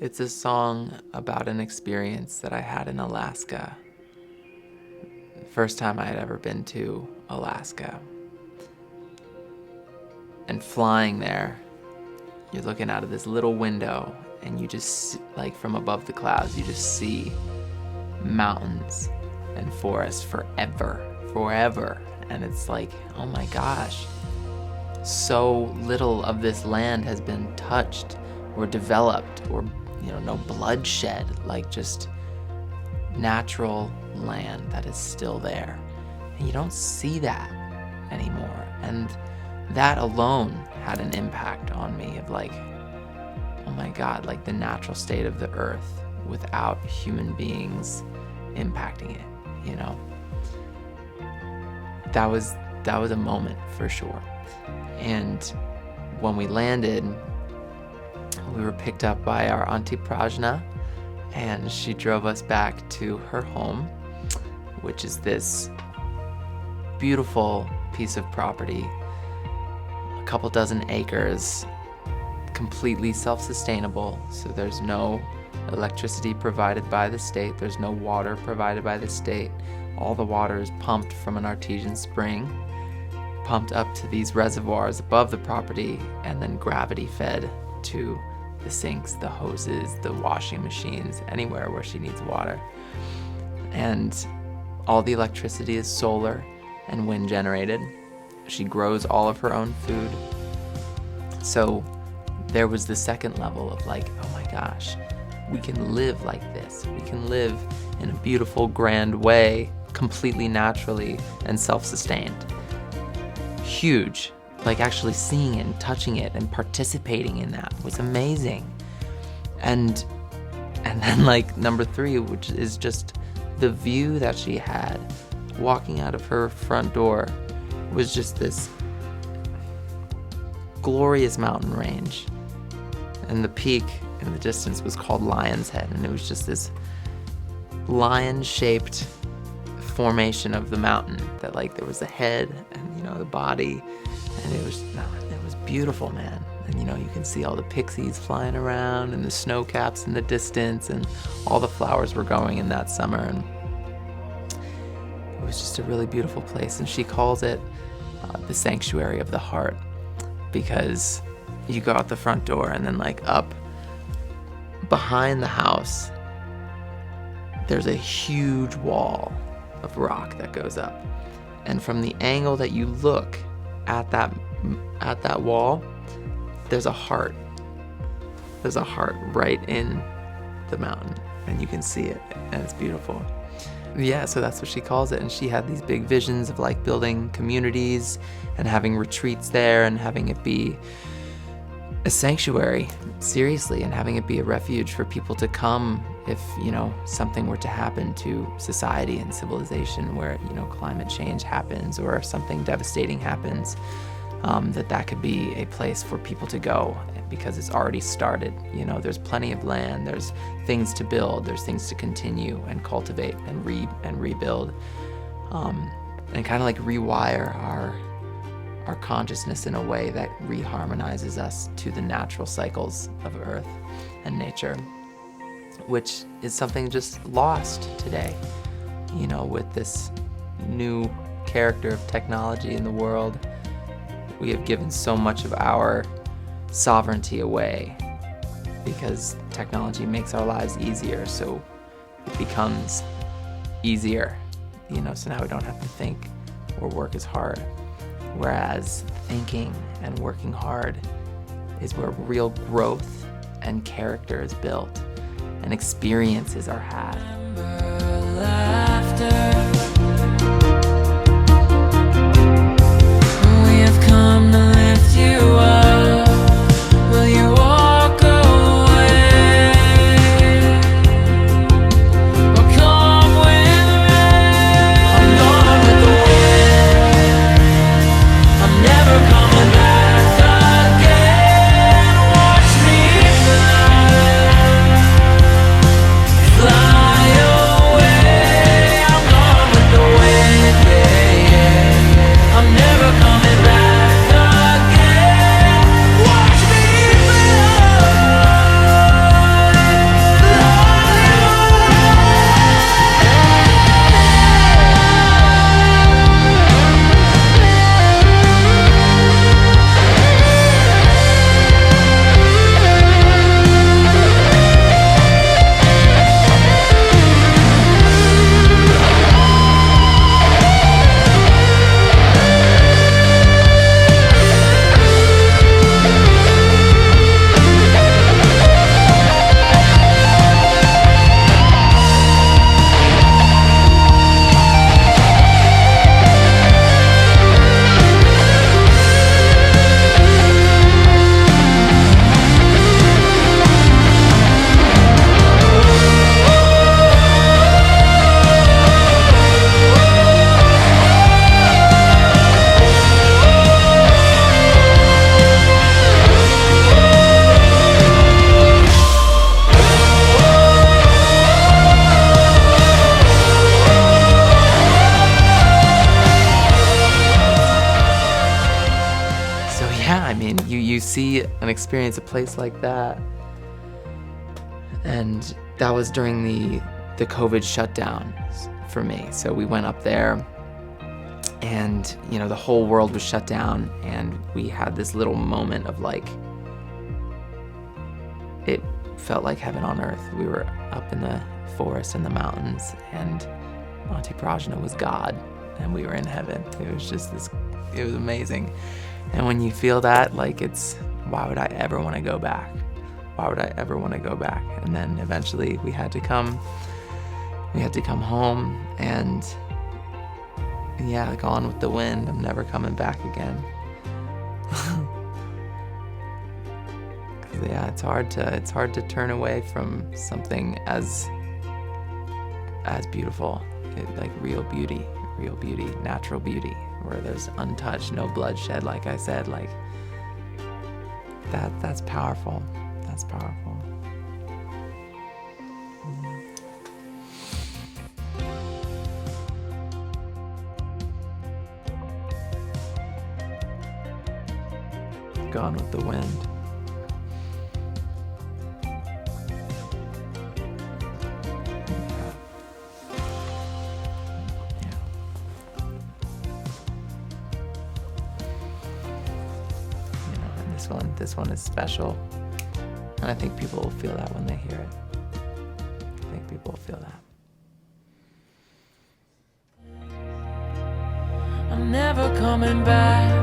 It's a song about an experience that I had in Alaska. The first time I had ever been to Alaska. And flying there, you're looking out of this little window and you just, like from above the clouds, you just see mountains and forests forever. And it's like, oh my gosh, so little of this land has been touched or developed or no bloodshed, like just natural land that is still there. And you don't see that anymore. And that alone had an impact on me of like, oh my God, like the natural state of the earth without human beings impacting it, That was a moment for sure. And when we landed, we were picked up by our auntie Prajna, and she drove us back to her home, which is this beautiful piece of property, a couple dozen acres, completely self-sustainable. So there's no electricity provided by the state, there's no water provided by the state. All the water is pumped from an artesian spring, pumped up to these reservoirs above the property, and then gravity fed to the sinks, the hoses, the washing machines, anywhere where she needs water. And all the electricity is solar and wind generated. She grows all of her own food. So there was the second level of like, oh my gosh, we can live like this. We can live in a beautiful, grand way, completely naturally and self-sustained. Huge. Like actually seeing it and touching it and participating in that was amazing. And then like number 3, which is just the view that she had walking out of her front door, was just this glorious mountain range. And the peak in the distance was called Lion's Head, and it was just this lion-shaped formation of the mountain that like there was a head and the body. And it was beautiful, man. And you can see all the pixies flying around and the snow caps in the distance, and all the flowers were going in that summer. And it was just a really beautiful place. And she calls it the sanctuary of the heart, because you go out the front door and then like up behind the house, there's a huge wall of rock that goes up. And from the angle that you look at that wall, there's a heart. There's a heart right in the mountain, and you can see it, and it's beautiful. Yeah, so that's what she calls it. And she had these big visions of like building communities and having retreats there and having it be a sanctuary, seriously, and having it be a refuge for people to come if, something were to happen to society and civilization where, climate change happens or if something devastating happens, that could be a place for people to go because it's already started. There's plenty of land, there's things to build, there's things to continue and cultivate and rebuild, and kind of like rewire our consciousness in a way that reharmonizes us to the natural cycles of Earth and nature, which is something just lost today, with this new character of technology in the world. We have given so much of our sovereignty away because technology makes our lives easier, so it becomes easier, so now we don't have to think or work as hard. Whereas thinking and working hard is where real growth and character is built and experiences are had. We have come to lift you up. Will you walk away? Or come with me? I'm gone with the wind. I'm never coming back again. Watch me fly, fly. you see and experience a place like that. And that was during the COVID shutdown for me. So we went up there, and the whole world was shut down, and we had this little moment of like, it felt like heaven on earth. We were up in the forest and the mountains, and Auntie Prajna was God, and we were in heaven. It was just it was amazing. And when you feel that, like, why would I ever want to go back? Why would I ever want to go back? And then eventually we had to come home, and yeah, Gone with the Wind. I'm never coming back again. Yeah, it's hard to turn away from something as beautiful, like real beauty, natural beauty, where there's untouched, no bloodshed. Like I said, like that's powerful. That's powerful. Gone with the Wind. This one is special, and I think people will feel that when they hear it. I think people will feel that. I'm never coming back.